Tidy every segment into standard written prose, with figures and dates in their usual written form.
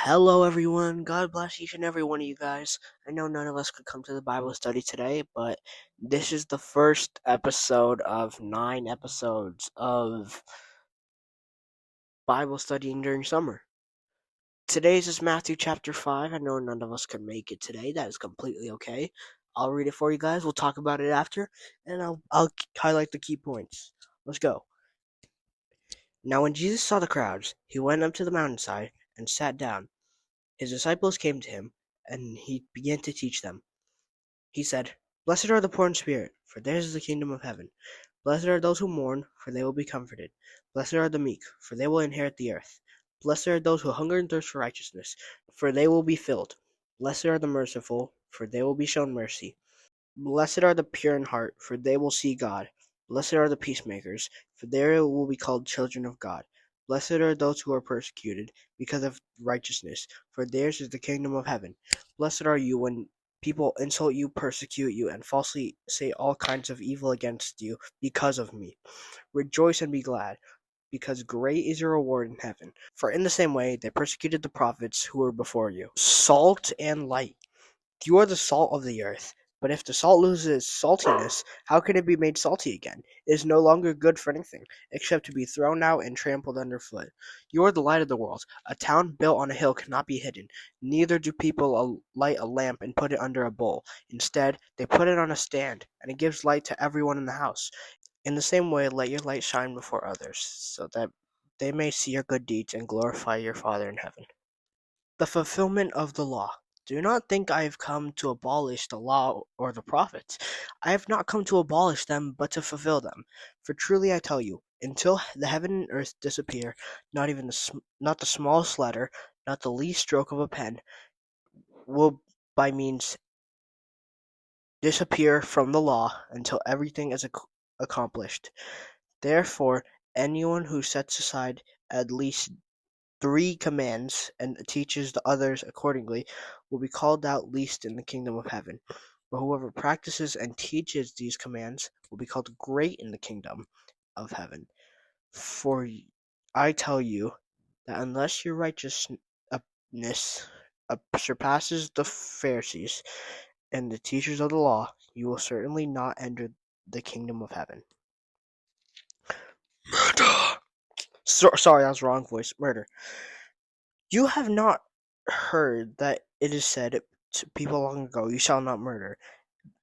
Hello, everyone. God bless each and every one of you guys. I know none of us could come to the Bible study today, but this is the first episode of 9 episodes of Bible studying during summer. Today's is Matthew chapter 5. I know none of us could make it today. That is completely okay. I'll read it for you guys. We'll talk about it after, and I'll highlight the key points. Let's go. Now, when Jesus saw the crowds, he went up to the mountainside and sat down. His disciples came to him, and he began to teach them. He said, "Blessed are the poor in spirit, for theirs is the kingdom of heaven. Blessed are those who mourn, for they will be comforted. Blessed are the meek, for they will inherit the earth. Blessed are those who hunger and thirst for righteousness, for they will be filled. Blessed are the merciful, for they will be shown mercy. Blessed are the pure in heart, for they will see God. Blessed are the peacemakers, for they will be called children of God. Blessed are those who are persecuted because of righteousness, for theirs is the kingdom of heaven. Blessed are you when people insult you, persecute you, and falsely say all kinds of evil against you because of me. Rejoice and be glad, because great is your reward in heaven. For in the same way they persecuted the prophets who were before you. Salt and light. You are the salt of the earth. But if the salt loses its saltiness, how can it be made salty again? It is no longer good for anything, except to be thrown out and trampled underfoot. You are the light of the world. A town built on a hill cannot be hidden. Neither do people light a lamp and put it under a bowl. Instead, they put it on a stand, and it gives light to everyone in the house. In the same way, let your light shine before others, so that they may see your good deeds and glorify your Father in heaven. The fulfillment of the law. Do not think I have come to abolish the law or the prophets. I have not come to abolish them, but to fulfill them. For truly I tell you, until the heaven and earth disappear, not the smallest letter, not the least stroke of a pen, will by means disappear from the law until everything is accomplished. Therefore, anyone who sets aside at least 3 commands and teaches the others accordingly will be called out least in the kingdom of heaven. But whoever practices and teaches these commands will be called great in the kingdom of heaven. For I tell you that unless your righteousness surpasses the Pharisees and the teachers of the law, you will certainly not enter the kingdom of heaven. Murder. Sorry, that was the wrong voice. Murder. You have not heard that it is said to people long ago, "You shall not murder,"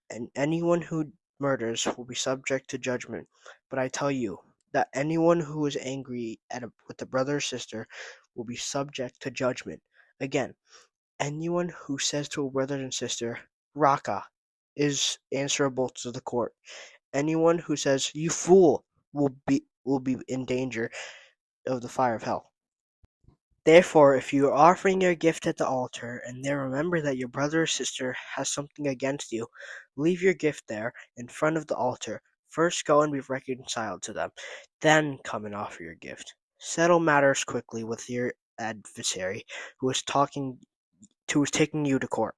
and anyone who murders will be subject to judgment. But I tell you that anyone who is angry with a brother or sister will be subject to judgment. Again, anyone who says to a brother and sister, "Raka," is answerable to the court. Anyone who says, "You fool," will be in danger of the fire of hell. Therefore, if you are offering your gift at the altar, and there remember that your brother or sister has something against you, leave your gift there in front of the altar. First go and be reconciled to them, then come and offer your gift. Settle matters quickly with your adversary who is taking you to court.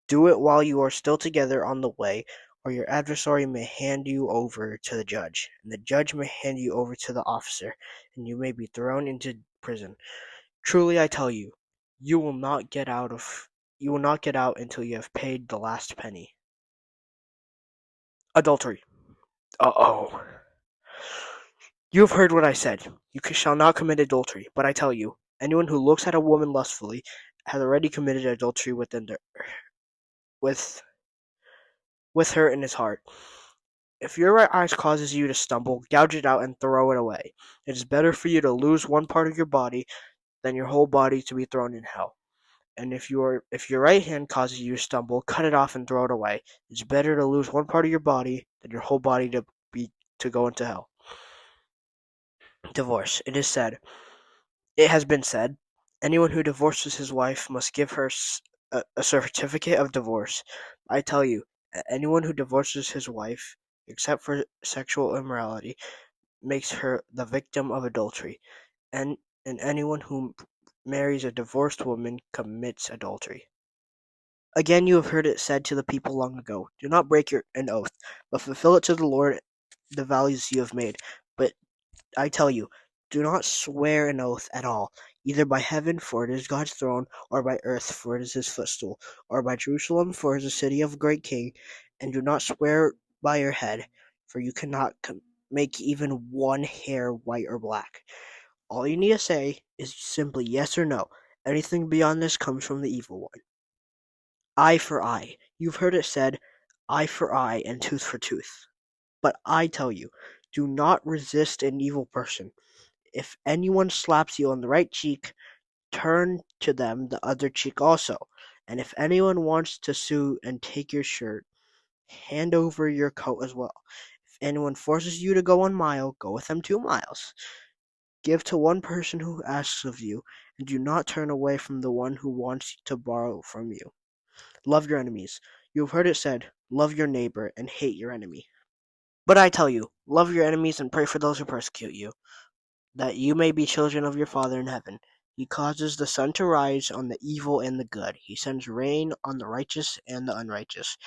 Do it while you are still together on the way, or your adversary may hand you over to the judge, and the judge may hand you over to the officer, and you may be thrown into prison. Truly I tell you, you will not get out until you have paid the last penny. Adultery. Uh-oh. You have heard what I said. You shall not commit adultery. But I tell you, anyone who looks at a woman lustfully has already committed adultery with her in his heart. If your right eye causes you to stumble, gouge it out and throw it away. It is better for you to lose one part of your body than your whole body to be thrown in hell. And if your right hand causes you to stumble, cut it off and throw it away. It's better to lose one part of your body than your whole body to go into hell. Divorce. It has been said, anyone who divorces his wife must give her a certificate of divorce. I tell you, anyone who divorces his wife, except for sexual immorality, makes her the victim of adultery. And anyone who marries a divorced woman commits adultery. Again, you have heard it said to the people long ago, "Do not break an oath, but fulfill it to the Lord the vows you have made." But I tell you, do not swear an oath at all, either by heaven, for it is God's throne, or by earth, for it is his footstool, or by Jerusalem, for it is the city of a great king. And do not swear by your head, for you cannot make even one hair white or black. All you need to say is simply yes or no. Anything beyond this comes from the evil one. Eye for eye. You've heard it said, eye for eye and tooth for tooth. But I tell you, do not resist an evil person. If anyone slaps you on the right cheek, turn to them the other cheek also. And if anyone wants to sue and take your shirt, hand over your coat as well. If anyone forces you to go 1 mile, go with them 2 miles. Give to one person who asks of you, and do not turn away from the one who wants to borrow from you. Love your enemies. You have heard it said, love your neighbor and hate your enemy. But I tell you, love your enemies and pray for those who persecute you, that you may be children of your Father in heaven. He causes the sun to rise on the evil and the good. He sends rain on the righteous and the unrighteous.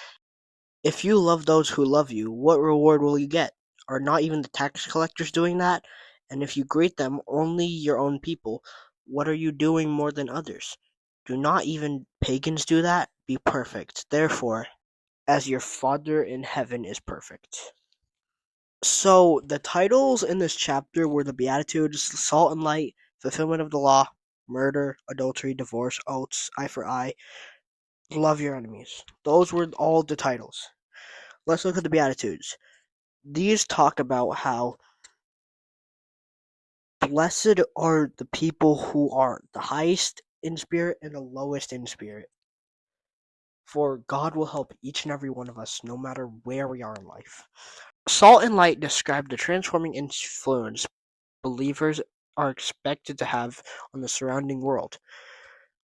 If you love those who love you, what reward will you get? Are not even the tax collectors doing that? And if you greet them, only your own people, what are you doing more than others? Do not even pagans do that? Be perfect, therefore, as your Father in heaven is perfect. So, the titles in this chapter were the Beatitudes, Salt and Light, Fulfillment of the Law, Murder, Adultery, Divorce, Oaths, Eye for Eye, Love Your Enemies. Those were all the titles. Let's look at the Beatitudes. These talk about how blessed are the people who are the highest in spirit and the lowest in spirit. For God will help each and every one of us, no matter where we are in life. Salt and light describe the transforming influence believers are expected to have on the surrounding world,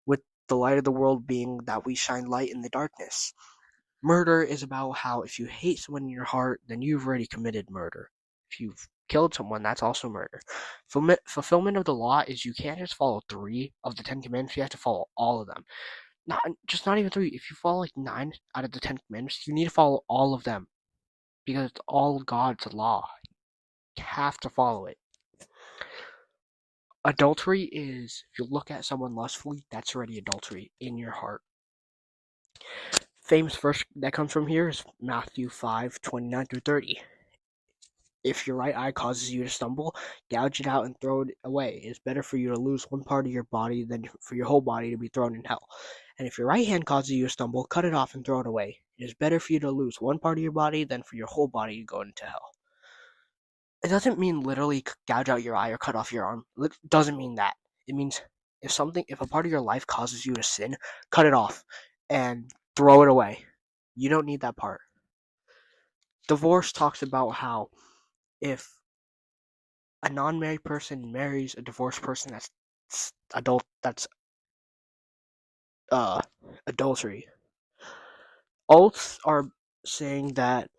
with the light of the world being that we shine light in the darkness. Murder is about how if you hate someone in your heart, then you've already committed murder. If you've killed someone, that's also murder. Fulfillment of the law is you can't just follow 3 of the 10 commandments, you have to follow all of them. Not even 3. If you follow like 9 out of the 10 commandments, you need to follow all of them. Because it's all God's law. You have to follow it. Adultery is, if you look at someone lustfully, that's already adultery in your heart. Famous verse that comes from here is Mathew 5:29-30. If your right eye causes you to stumble, gouge it out and throw it away. It is better for you to lose one part of your body than for your whole body to be thrown in hell. And if your right hand causes you to stumble, cut it off and throw it away. It is better for you to lose one part of your body than for your whole body to go into hell. It doesn't mean literally gouge out your eye or cut off your arm. It doesn't mean that. It means if a part of your life causes you to sin, cut it off and throw it away. You don't need that part. Divorce talks about how if a non-married person marries a divorced person, that's adultery. Oaths are saying that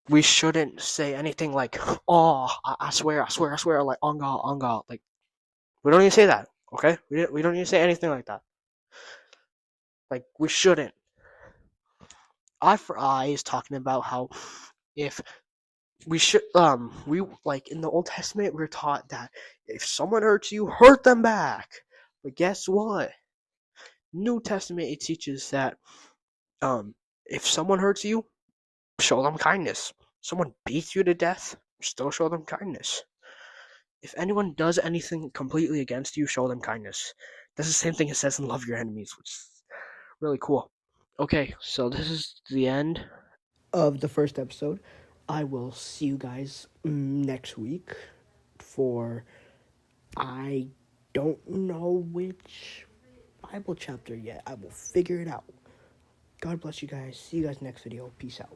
we shouldn't say anything like, "Oh, I swear," like on God. Like, we don't need to say that, okay? We don't need to say anything like that. Like, we shouldn't. Eye for eye is talking about how if we should, we, like, in the Old Testament, we're taught that if someone hurts you, hurt them back. But guess what? New Testament, it teaches that, if someone hurts you, show them kindness. Someone beats you to death, still show them kindness. If anyone does anything completely against you, show them kindness. That's the same thing it says in Love Your Enemies, which is really cool. Okay, so this is the end of the first episode. I will see you guys next week for, I don't know which Bible chapter yet. I will figure it out. God bless you guys. See you guys next video. Peace out.